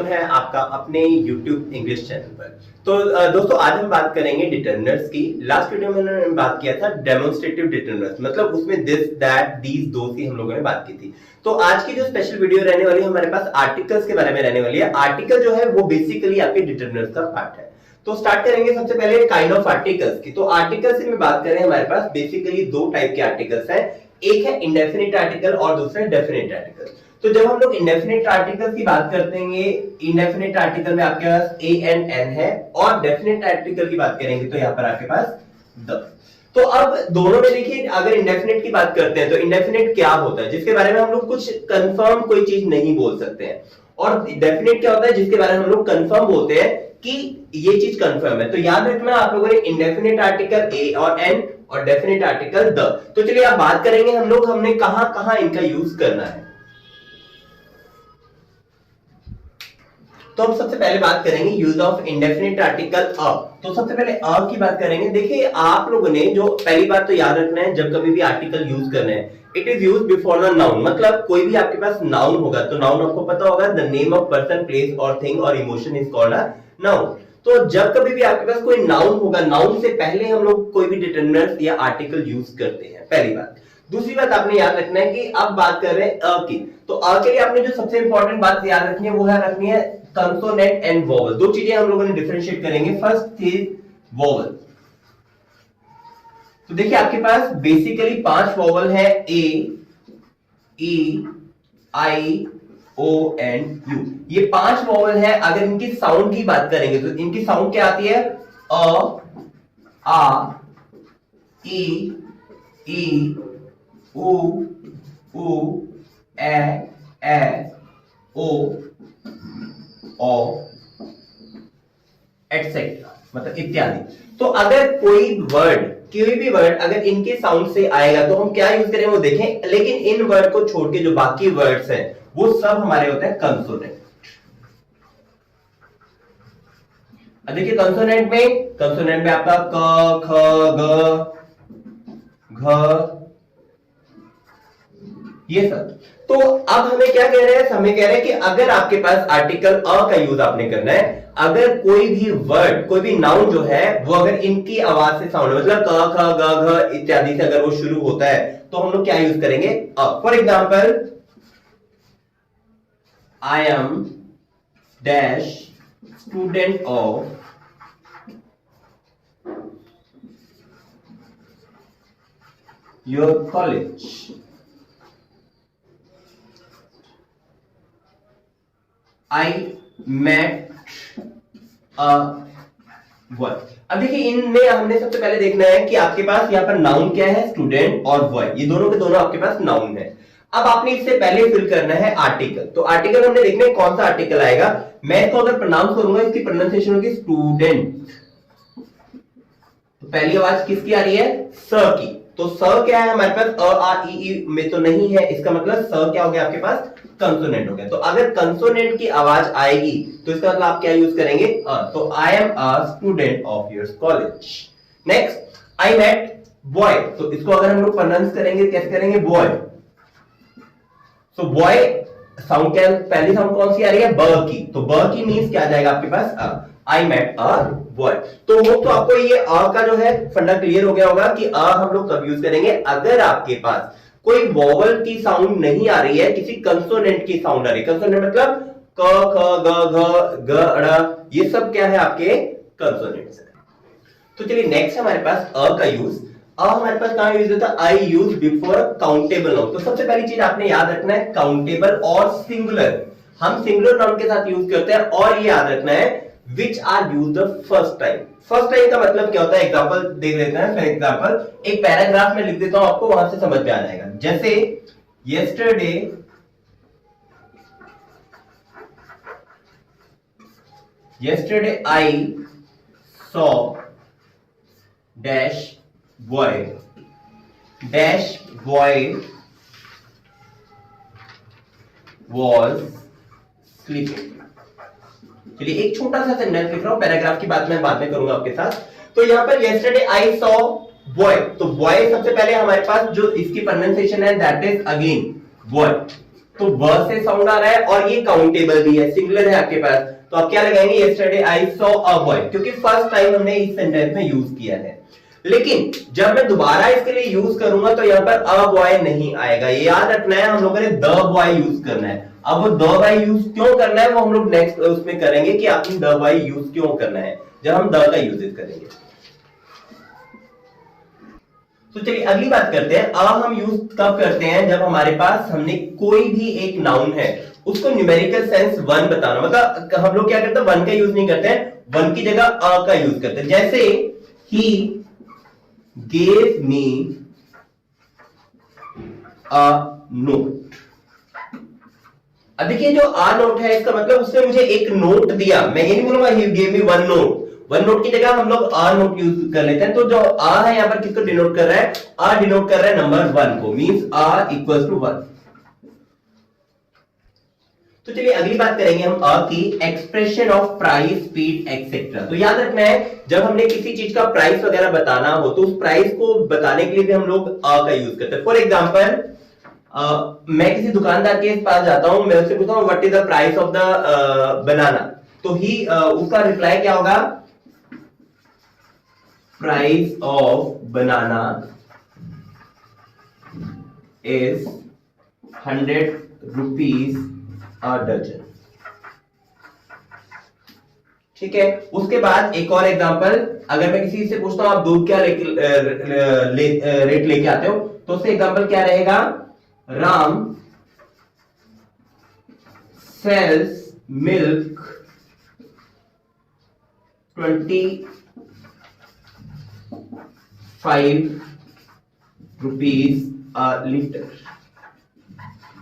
Welcome है आपका अपने YouTube इंग्लिश चैनल पर। तो दोस्तों आज हम बात करेंगे डिटरमिनर्स की। लास्ट वीडियो में हमने बात किया था डेमोन्स्ट्रेटिव डिटरमिनर्स, मतलब उसमें दिस दैट दीज दो की हम लोगों ने बात की थी। तो आज की जो स्पेशल वीडियो रहने वाली है हमारे पास आर्टिकल्स के बारे में रहने वाली है। आर्टिकल जो है वो बेसिकली आपके डिटरमिनर्स का पार्ट है। तो स्टार्ट करेंगे सबसे पहले काइंड ऑफ आर्टिकल्स की। तो आर्टिकल्स में बात करें हमारे पास बेसिकली दो टाइप के आर्टिकल्स हैं, एक है इंडेफिनिट आर्टिकल और दूसरा है डेफिनिट आर्टिकल। तो जब हम लोग इंडेफिनिट आर्टिकल की बात करते हैं, इंडेफिनिट आर्टिकल में आपके पास ए एंड एन है, और डेफिनिट आर्टिकल की बात करेंगे तो यहाँ पर आपके पास द। तो अब दोनों में देखिए, अगर इंडेफिनिट की बात करते हैं तो इंडेफिनिट क्या होता है, जिसके बारे में हम लोग कुछ कंफर्म कोई चीज नहीं बोल सकते हैं, और डेफिनिट क्या होता है जिसके बारे में हम लोग कंफर्म बोलते हैं कि ये चीज कंफर्म है। तो याद रखना आप लोगों ने इंडेफिनिट आर्टिकल ए और एन और डेफिनिट आर्टिकल द। तो चलिए आप बात करेंगे हम लोग हमने कहां कहां इनका यूज करना है। तो हम सबसे पहले बात करेंगे use of indefinite article a. तो सबसे पहले अ की बात करेंगे। देखिए आप लोगों ने जो पहली बात तो याद रखना है, जब कभी भी आर्टिकल यूज करना है it is use before the noun. मतलब कोई भी आपके पास नाउन होगा तो नाउन आपको पता होगा, the name of person, place और थिंग और emotion is called a noun. तो जब कभी भी आपके पास कोई नाउन होगा, नाउन से पहले हम लोग कोई भी डिटरमिनर या आर्टिकल यूज करते हैं, पहली बात। दूसरी बात आपने याद रखना है कि अब बात कर रहे हैं अ की, तो अ के लिए आपने जो सबसे इंपॉर्टेंट बात याद रखनी है वो है रखनी है कंसोनेंट एंड वोवल। दो चीजें हम लोगों ने डिफरेंशिएट करेंगे। First is vowel. तो देखिए आपके पास बेसिकली 5 वोवल है, ए, e, i, o and you. ये 5 वोवल है। अगर इनकी साउंड की बात करेंगे तो इनकी साउंड क्या आती है? अ, आ, ई, उ, ए, ओ एटसेट्रा, मतलब इत्यादि। तो अगर कोई भी वर्ड अगर इनके साउंड से आएगा तो हम क्या यूज करें वो देखें, लेकिन इन वर्ड को छोड़ के जो बाकी वर्ड्स हैं वो सब हमारे होते हैं कंसोनेंट। देखिए कंसोनेंट में आपका क, ख, ग, घ, ये सब। तो अब हमें क्या कह रहे हैं, हमें कह रहे हैं कि अगर आपके पास आर्टिकल अ का यूज आपने करना है, अगर कोई भी वर्ड कोई भी नाउन जो है वो अगर इनकी आवाज से साउंड, मतलब क, ख, ग, घ इत्यादि से अगर वो शुरू होता है तो हम लोग क्या यूज करेंगे? Uh. For example, I am dash student of your college. I met a boy। अब देखिए इनमें हमने सबसे पहले देखना है कि आपके पास यहाँ पर नाउन क्या है, स्टूडेंट और बॉय, ये दोनों के दोनों आपके पास नाउन है। अब आपने इससे पहले फिल करना है आर्टिकल। तो आर्टिकल हमने देखना है कौन सा आर्टिकल आएगा। मैं इसको अगर प्रोनाउंस करूंगा इसकी प्रोनाउंसिएशन होगी स्टूडेंट। तो पहली आवाज किसकी आ रही है? स की। तो स क्या है हमारे पास? अ, आ, ई में तो नहीं है, इसका मतलब स क्या हो गया आपके पास? कंसोनेंट हो गया। तो अगर कंसोनेंट की आवाज आएगी तो इसका मतलब आप क्या यूज करेंगे? तो I am a student of your college. Next, I met boy. तो इसको अगर हम लोग प्रोनाउंस करेंगे कैसे करेंगे? बॉय। सो बॉय साउंड क्या, पहली साउंड कौन सी आ रही है? ब की। तो ब की मींस क्या आ जाएगा आपके पास? I met a boy. तो वो तो आपको ये अ का जो है फंडा क्लियर हो गया होगा कि अ हम लोग कब यूज करेंगे, अगर आपके पास कोई वोवल की साउंड नहीं आ रही है, किसी कंसोनेंट की साउंड आ रही है। कंसोनेंट मतलब क, ख, ग, घ, ग, ड़, ये सब क्या है आपके कंसोनेंट्स है। तो चलिए नेक्स्ट हमारे पास अ का यूज। अ हमारे पास कहां यूज होता है? आई यूज बिफोर काउंटेबल नाउन। तो सबसे पहली चीज आपने याद रखना है काउंटेबल और सिंगुलर। हम सिंगुलर नाउन के साथ यूज करते हैं, और ये याद रखना है which are used the first time. First time का मतलब क्या होता है? एग्जांपल देख लेते हैं। फॉर एग्जांपल एक पैराग्राफ में लिख देता हूं, आपको वहां से समझ में आ जाएगा। जैसे yesterday I saw dash boy was sleeping। चलिए एक छोटा सा सेंटेंस लिख रहा हूं, पैराग्राफ की बात मैं बाद में करूंगा आपके साथ। तो यहां पर yesterday I saw boy, तो boy सबसे पहले हमारे पास जो इसकी प्रोनाउंसिएशन है दैट इज अगेन boy। तो व से साउंड आ रहा है और ये काउंटेबल भी है, सिंगुलर है आपके पास, तो आप क्या लगाएंगे, yesterday I saw a boy, क्योंकि फर्स्ट टाइम हमने इस सेंटेंस में यूज किया है। लेकिन जब मैं दोबारा इसके लिए यूज करूंगा तो यहां पर अ बॉय नहीं आएगा, ये याद रखना है, हम लोगों ने द बॉय यूज करना है। अब वो द बॉय यूज क्यों करना है वो हम लोग नेक्स्ट उसमें करेंगे कि आपने द बॉय यूज क्यों करना है जब हम द का यूज करेंगे। तो चलिए अगली बात करते हैं, अब हम यूज कब करते हैं, जब हमारे पास हमने कोई भी एक नाउन है उसको न्यूमेरिकल सेंस वन बताना, मतलब हम लोग क्या करते हैं, वन का यूज नहीं करते हैं, वन की जगह अ का यूज करते हैं। जैसे ही gave me a note। अब देखिए जो आ नोट है इसका मतलब उसने मुझे एक नोट दिया, मैं ये नहीं बोलूंगा he gave me one note, one note की जगह हम लोग आ नोट यूज कर लेते हैं। तो जो आ है यहां पर किसको डिनोट कर रहा है, आ डिनोट कर रहा है नंबर वन को, means a equals to one. तो चलिए अगली बात करेंगे हम अ की, expression of price, speed etcetera. तो याद रखना है जब हमने किसी चीज का प्राइस वगैरह बताना हो तो उस प्राइस को बताने के लिए भी हम लोग अ का यूज करते हैं। फॉर एग्जांपल मैं किसी दुकानदार के पास जाता हूं, मैं उससे पूछता हूं what is the price of the banana, तो ही उसका रिप्लाई क्या होगा, price of banana is 100 rupees a dozen. ठीक है, उसके बाद एक और एग्जांपल, अगर मैं किसी से पूछता हूं आप दूध क्या रेट लेके आते हो, तो उससे एग्जांपल क्या रहेगा, Ram sells milk 25 rupees a litre.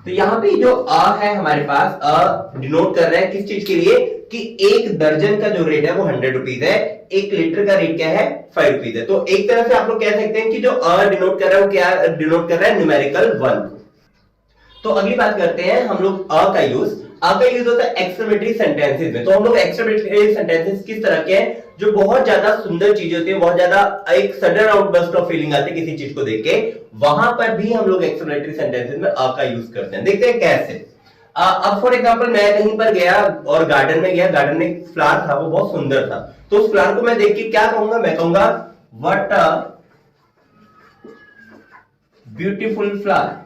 तो यहां पे जो अ है हमारे पास, अ डिनोट कर रहा है किस चीज के लिए, कि एक दर्जन का जो रेट है वो 100 रुपीज है, एक लीटर का रेट क्या है 5 रुपीज है। तो एक तरह से आप लोग कह सकते हैं कि जो अ डिनोट कर रहा है वो क्या डिनोट कर रहा है, न्यूमेरिकल वन। तो अगली बात करते हैं हम लोग अ का यूज होता है एक्सक्लेमेटरी सेंटेंसेस में। तो हम लोग एक्सक्लेमेटरी सेंटेंसेस किस तरह के हैं, जो बहुत ज्यादा सुंदर चीजें होती है, बहुत ज्यादा एक सडन आउटबर्स्ट ऑफ फीलिंग आती है किसी चीज को देख के, वहां पर भी हम लोग एक्सक्लेमेटरी सेंटेंसेस में अ का यूज करते हैं। देखते हैं कैसे। अब फॉर एग्जांपल मैं कहीं पर गया और गार्डन में गया, गार्डन में एक फ्लावर था वो बहुत सुंदर था, तो उस फ्लावर को मैं देख के क्या कहूंगा, मैं कहूंगा व्हाट अ ब्यूटीफुल फ्लावर।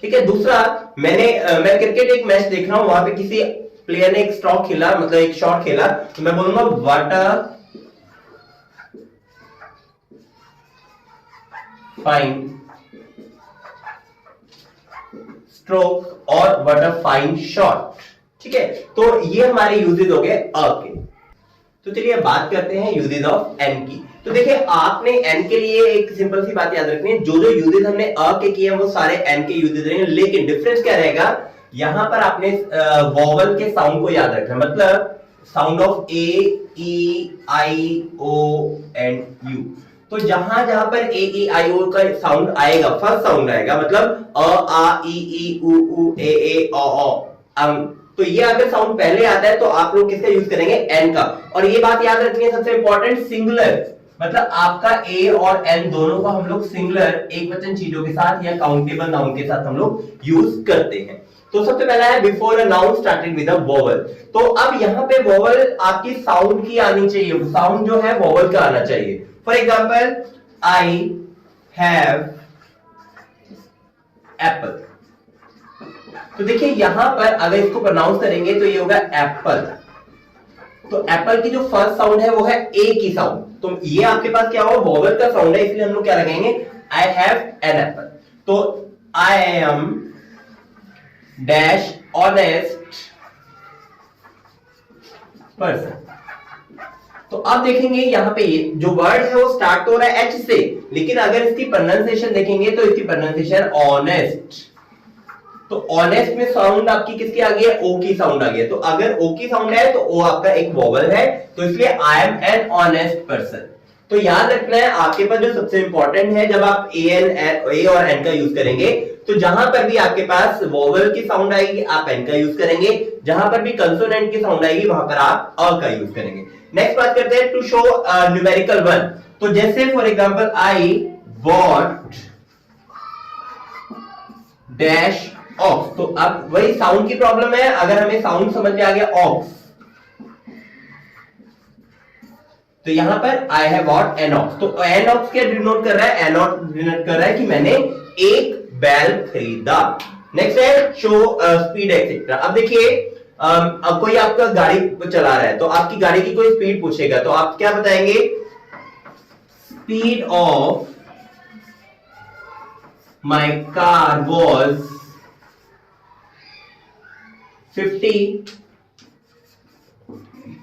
ठीक है, दूसरा मैं क्रिकेट एक मैच देख रहा हूं, वहां पे किसी प्लेयर ने एक स्ट्रोक खेला, मतलब एक शॉट खेला, तो मैं बोलूंगा व्हाट अ फाइन स्ट्रोक और व्हाट अ फाइन शॉट। ठीक है, तो ये हमारे यूजेस हो गए अ के। तो चलिए बात करते हैं यूजेस ऑफ एन की। तो देखिए आपने एन के लिए एक सिंपल सी बात याद रखनी है, जो जो यूजेस हमने अ के किए हैं वो सारे एन के यूजेस रहेंगे, लेकिन डिफरेंस क्या रहेगा, यहां पर आपने वोवल के साउंड को याद रखना, मतलब sound of a e i o and u. तो जहां जहां पर ए ई आई ओ का साउंड आएगा, फर्स्ट साउंड आएगा, मतलब अ आ ई उ ऊ ए ओ तो ये अगर साउंड पहले आता है तो आप लोग किसका यूज करेंगे, एन का। और ये बात याद रखनी है सबसे इंपॉर्टेंट, सिंगुलर, मतलब आपका ए और एन दोनों को हम लोग सिंगुलर एक वचन चीजों के साथ या काउंटेबल नाउन के साथ हम लोग यूज करते हैं। तो सबसे पहला है before a noun started with a vowel. तो अब यहां पे वोवल आपकी साउंड की आनी चाहिए, साउंड जो है वोवल का आना चाहिए। For example I have Apple. तो देखिए यहां पर अगर इसको प्रोनाउंस करेंगे तो ये होगा एप्पल। तो एप्पल की जो फर्स्ट साउंड है वो है ए की साउंड, तो ये आपके पास क्या होगा, वोवल का साउंड है, इसलिए हम लोग क्या लगाएंगे, आई हैव एन एप्पल। तो I am dash honest person. तो अब देखेंगे यहां पे जो वर्ड है वो स्टार्ट हो रहा है एच से, लेकिन अगर इसकी प्रोनाउंसिएशन देखेंगे तो इसकी प्रोनाउंसिएशन ऑनेस्ट। तो ऑनेस्ट में साउंड आपकी किसकी आ गई है, ओ की साउंड आ गई है। तो अगर ओ की साउंड है तो ओ आपका एक वोवल है, तो इसलिए I am an honest person. तो याद रखना है आपके पास जो सबसे इंपॉर्टेंट है, जब आप ए और एन का यूज करेंगे तो जहां पर भी आपके पास वोवल की साउंड आएगी आप एन का यूज करेंगे, जहां पर भी कंसोनेंट की साउंड आएगी वहां पर आप अ का यूज करेंगे। नेक्स्ट बात करते हैं टू शो न्यूमेरिकल वन। तो जैसे for example I bought dash ox, तो अब वही साउंड की प्रॉब्लम है। अगर हमें साउंड समझ में आ गया ऑक्स, तो यहां पर I have bought an ox, तो एन ऑक्स क्या डिनोट कर रहा है? एन ऑक्स डिनोट कर रहा है कि मैंने एक बैल खरीदा। नेक्स्ट है शो स्पीड एक्सेट्रा। अब देखिए अब कोई आपका गाड़ी चला रहा है, तो आपकी गाड़ी की कोई स्पीड पूछेगा, तो आप क्या बताएंगे? Speed of my car was 50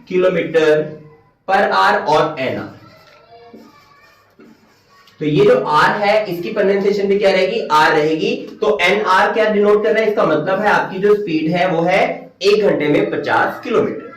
kilometre per hour और एन आर। तो ये जो आर है इसकी प्रोनाउंसिएशन भी क्या रहेगी? आर रहेगी। तो एन आर क्या डिनोट कर रहा है? इसका मतलब है आपकी जो स्पीड है वो है 1 घंटे में 50 किलोमीटर।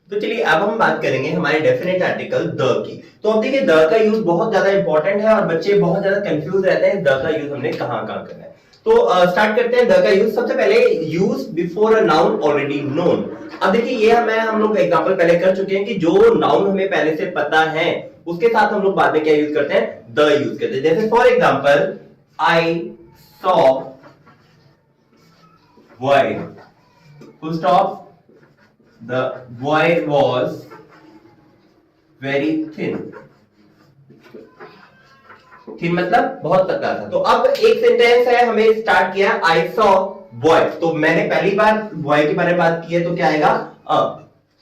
तो चलिए अब हम बात करेंगे हमारे डेफिनेट आर्टिकल द की। तो अब देखिए द का यूज बहुत ज्यादा इंपॉर्टेंट है और बच्चे बहुत ज्यादा कंफ्यूज रहते हैं द का यूज हमने कहां करना है। तो स्टार्ट करते हैं द का यूज। सबसे पहले use before a noun already known. अब देखिए ये हम लोग एग्जांपल पहले कर चुके हैं कि जो नाउन हमें पहले से पता है उसके साथ हम लोग बाद में क्या यूज करते हैं? द यूज करते हैं। जैसे for example I saw boy, full stop, the boy was very thin। thin मतलब बहुत पतला था। तो अब एक सेंटेंस है, हमें स्टार्ट किया आई सॉ बॉय, तो मैंने पहली बार बॉय के बारे में बात की है तो क्या आएगा?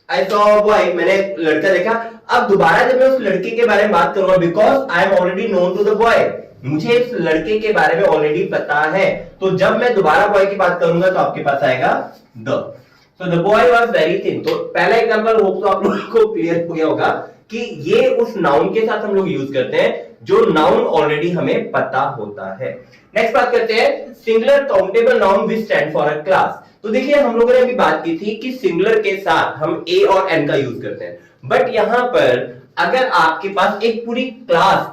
आई सॉ बॉय, मैंने लड़का देखा। अब दोबारा जब मैं उस लड़के के बारे में बात करूंगा, because I am already known to the boy, मुझे इस लड़के के बारे में ऑलरेडी पता है, तो जब मैं दोबारा बॉय की बात करूंगा तो आपके पास आएगा the. So the boy was very thin। तो पहला एग्जांपल होप तो आप लोगों को क्लियर हो गया होगा कि ये उस नाउन के साथ हम लोग यूज करते हैं जो नाउन ऑलरेडी हमें पता होता है। नेक्स्ट बात करते हैं singular countable noun which stand for a class. तो देखिए हम लोगों ने अभी बात की थी कि सिंगुलर के साथ हम ए और एन का यूज करते हैं, बट यहां पर अगर आपके पास एक पूरी क्लास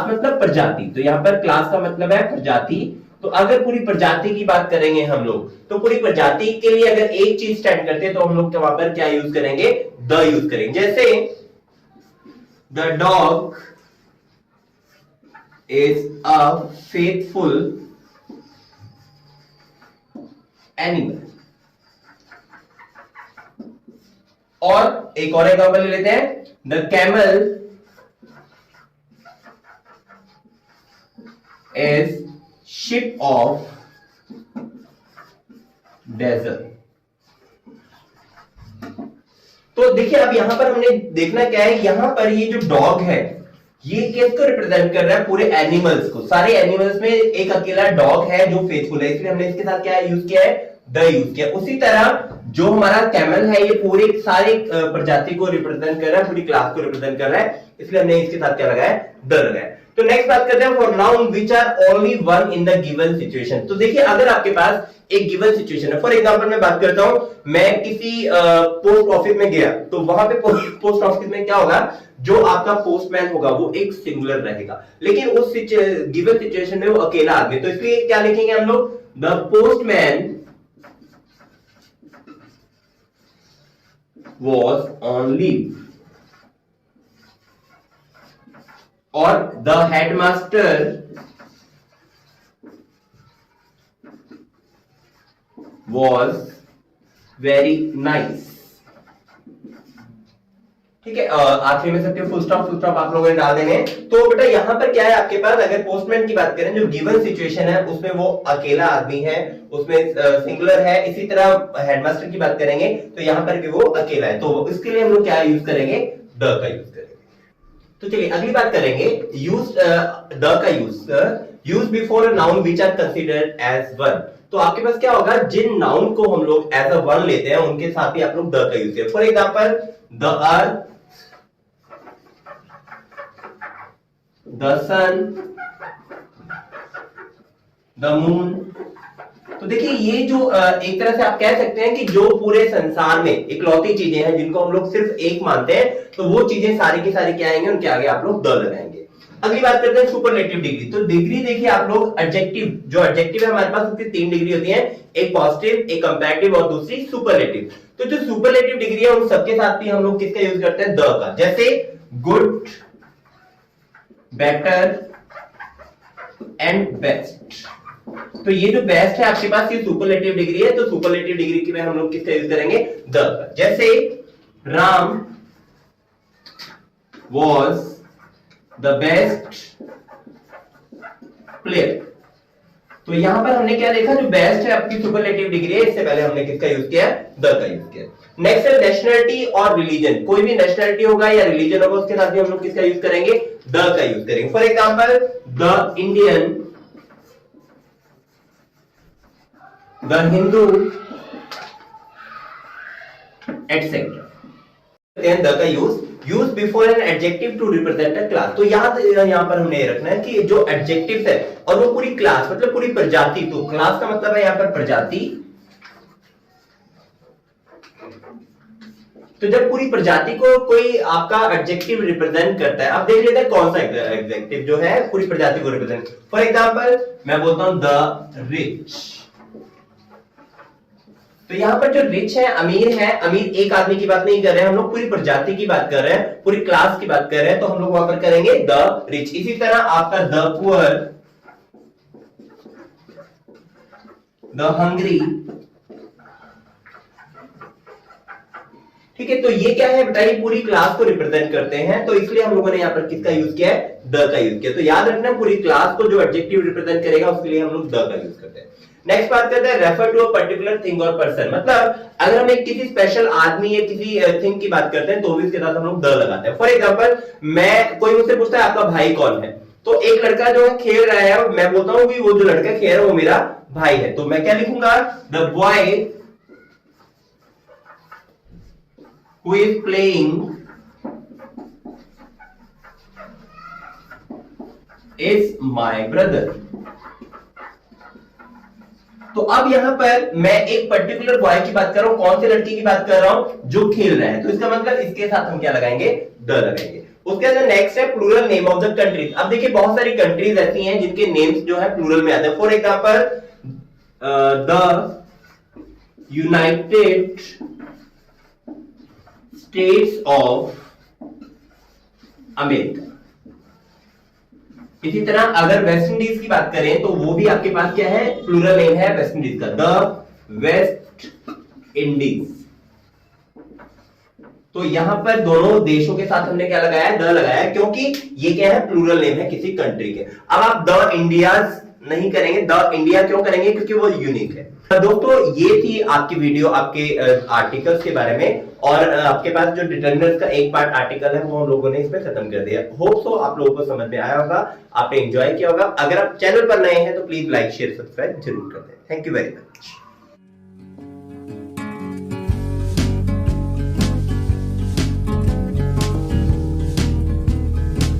मतलब प्रजाति, तो यहां पर क्लास का मतलब है प्रजाति। तो अगर पूरी प्रजाति की बात करेंगे हम लोग, तो पूरी प्रजाति के लिए अगर एक चीज स्टैंड करते हैं तो हम लोग वहां पर क्या यूज करेंगे? द यूज करेंगे। जैसे the dog is a faithful animal. और एक और एग्जांपल ले लेते हैं, the camel is ship of desert. तो देखिए अब यहां पर हमने देखना क्या है, यहां पर ये जो डॉग है ये किसको रिप्रेजेंट कर रहा है? पूरे एनिमल्स को। सारे एनिमल्स में एक अकेला डॉग है जो फेथफुल है, इसलिए हमने इसके साथ क्या यूज किया है? द यूज किया। उसी तरह जो हमारा कैमल है ये पूरे सारे प्रजाति को रिप्रेजेंट कर रहा है, पूरी क्लास को रिप्रेजेंट कर रहा है, इसलिए हमने इसके साथ क्या लगाया? द लगाया। तो नेक्स्ट बात करते हैं for noun which are only one in the given situation. तो देखिए अगर आपके पास एक गिवन सिचुएशन है, फॉर एग्जांपल मैं बात करता हूं, मैं किसी पोस्ट ऑफिस में गया, तो वहां पे पोस्ट ऑफिस में क्या होगा? जो आपका पोस्टमैन होगा वो एक सिंगुलर रहेगा, लेकिन उस गिवन सिचुएशन में वो अकेला आदमी, तो इसलिए क्या लिखेंगे हम लोग? The postman was on leave, और the headmaster was very nice। ठीक है, आखिरी में सबके फुल स्टॉप आप लोगों ने डाल देंगे। तो बेटा यहां पर क्या है आपके पास? अगर पोस्टमैन की बात करें, जो गिवन सिचुएशन है उसमें वो अकेला आदमी है, उसमें सिंगुलर है। इसी तरह हेडमास्टर की बात करेंगे तो यहां पर भी वो अकेला है, तो इसके लिए हम लोग क्या यूज करेंगे? द का यूज करेंगे। तो चलिए अगली बात करेंगे यूज द का use before a noun which are considered as one. तो आपके पास क्या होगा? जिन नाउन को हम लोग एज अ वन लेते हैं उनके साथ ही आप लोग द का यूज करें। For example the earth, the sun, the moon। तो देखिए ये जो एक तरह से आप कह सकते हैं कि जो पूरे संसार में इकलौती चीजें हैं जिनको हम लोग सिर्फ एक मानते हैं, तो वो चीजें सारी की सारी क्या आएंगे? उनके आगे आप लोग द लगाएंगे। अगली बात करते हैं सुपरलेटिव डिग्री। तो डिग्री देखिए आप लोग एडजेक्टिव, जो एडजेक्टिव है हमारे पास उसकी 3 डिग्री होती है, एक पॉजिटिव, एक कंपैरेटिव और दूसरी सुपरलेटिव। तो जो सुपरलेटिव डिग्री है उन सबके साथ भी हम लोग किसका यूज करते हैं? द का। जैसे गुड, बेटर एंड बेस्ट। तो ये जो बेस्ट है आपके पास ये सुपरलेटिव डिग्री है, तो सुपरलेटिव डिग्री की में हम लोग किसका यूज करेंगे? द। जैसे Ram was the best player, तो यहां पर हमने क्या देखा, जो बेस्ट है आपकी सुपरलेटिव डिग्री है, इससे पहले हमने किसका यूज किया? द का यूज किया। नेक्स्ट है नेशनलिटी और रिलीजन। कोई भी नेशनलिटी होगा या रिलीजन होगा उसके साथ भी हम लोग किसका यूज करेंगे? द का यूज करेंगे। For example the Indian, the Hindu etcetera. The का use before an adjective to represent a class. तो यहां पर हमने ये रखना है कि जो एडजेक्टिव है और वो पूरी क्लास मतलब पूरी प्रजाति, तो क्लास का मतलब है यहां पर प्रजाति। तो जब पूरी प्रजाति को कोई आपका एडजेक्टिव रिप्रेजेंट करता है, अब देख लेते हैं कौन सा एडजेक्टिव जो है पूरी प्रजाति को रिप्रेजेंट। फॉर एग्जांपल मैं बोलता हूं द रिच। तो यहां पर जो रिच है, अमीर एक आदमी की बात नहीं कर रहे हैं हम लोग, पूरी प्रजाति की बात कर रहे हैं, पूरी क्लास की बात कर रहे हैं, तो हम लोग वहां पर करेंगे द रिच। इसी तरह आपका द पुअर, द हंग्री। ठीक है, तो ये क्या है बताइए, पूरी क्लास को रिप्रेजेंट करते हैं, तो इसलिए हम लोगों ने यहाँ पर किसका यूज किया है? द का यूज किया। तो याद रखना पूरी क्लास को जो एडजेक्टिव रिप्रेजेंट करेगा उसके लिए हम लोग द का यूज करते हैं। नेक्स्ट बात करते हैं refer to a particular thing और पर्सन। मतलब अगर हम एक किसी स्पेशल आदमी या किसी थिंग की बात करते हैं तो भी इसके साथ हम लोग द लगाते हैं। फॉर एग्जांपल कोई मुझसे पूछता है आपका भाई कौन है, तो एक लड़का जो है खेल रहा है, मैं बोलता हूं कि वो जो लड़का खेल रहा है वो मेरा भाई है, तो मैं क्या लिखूंगा? The boy who is playing is my brother। तो अब यहां पर मैं एक पर्टिकुलर बॉय की बात कर रहा हूं, कौन से लड़के की बात कर रहा हूं? जो खेल रहा है, तो इसका मतलब इसके साथ हम क्या लगाएंगे? द लगाएंगे। उसके अंदर नेक्स्ट है plural name of the countries. अब देखिए बहुत सारी कंट्रीज ऐसी हैं जिनके नेम्स जो है प्लूरल में आते हैं। For example the United states of America. इसी तरह अगर वेस्ट इंडीज की बात करें तो वो भी आपके पास क्या है? प्लूरल नेम है वेस्ट इंडीज का, द वेस्ट इंडीज। तो यहां पर दोनों देशों के साथ हमने क्या लगाया है? द लगाया है, क्योंकि ये क्या है? प्लूरल नेम है किसी कंट्री के। अब आप द इंडियाज नहीं करेंगे, द इंडिया क्यों करेंगे? क्योंकि वो यूनिक है। दोस्तों ये थी आपकी वीडियो आपके आर्टिकल्स के बारे में, और आपके पास जो डिटरमिनर्स का एक पार्ट आर्टिकल है वो हम लोगों ने इसमें खत्म कर दिया। होप सो आप लोगों को समझ में आया होगा, आपने एंजॉय किया होगा। अगर आप चैनल पर नए हैं तो प्लीज लाइक शेयर सब्सक्राइब जरूर कर दें। Thank you very much.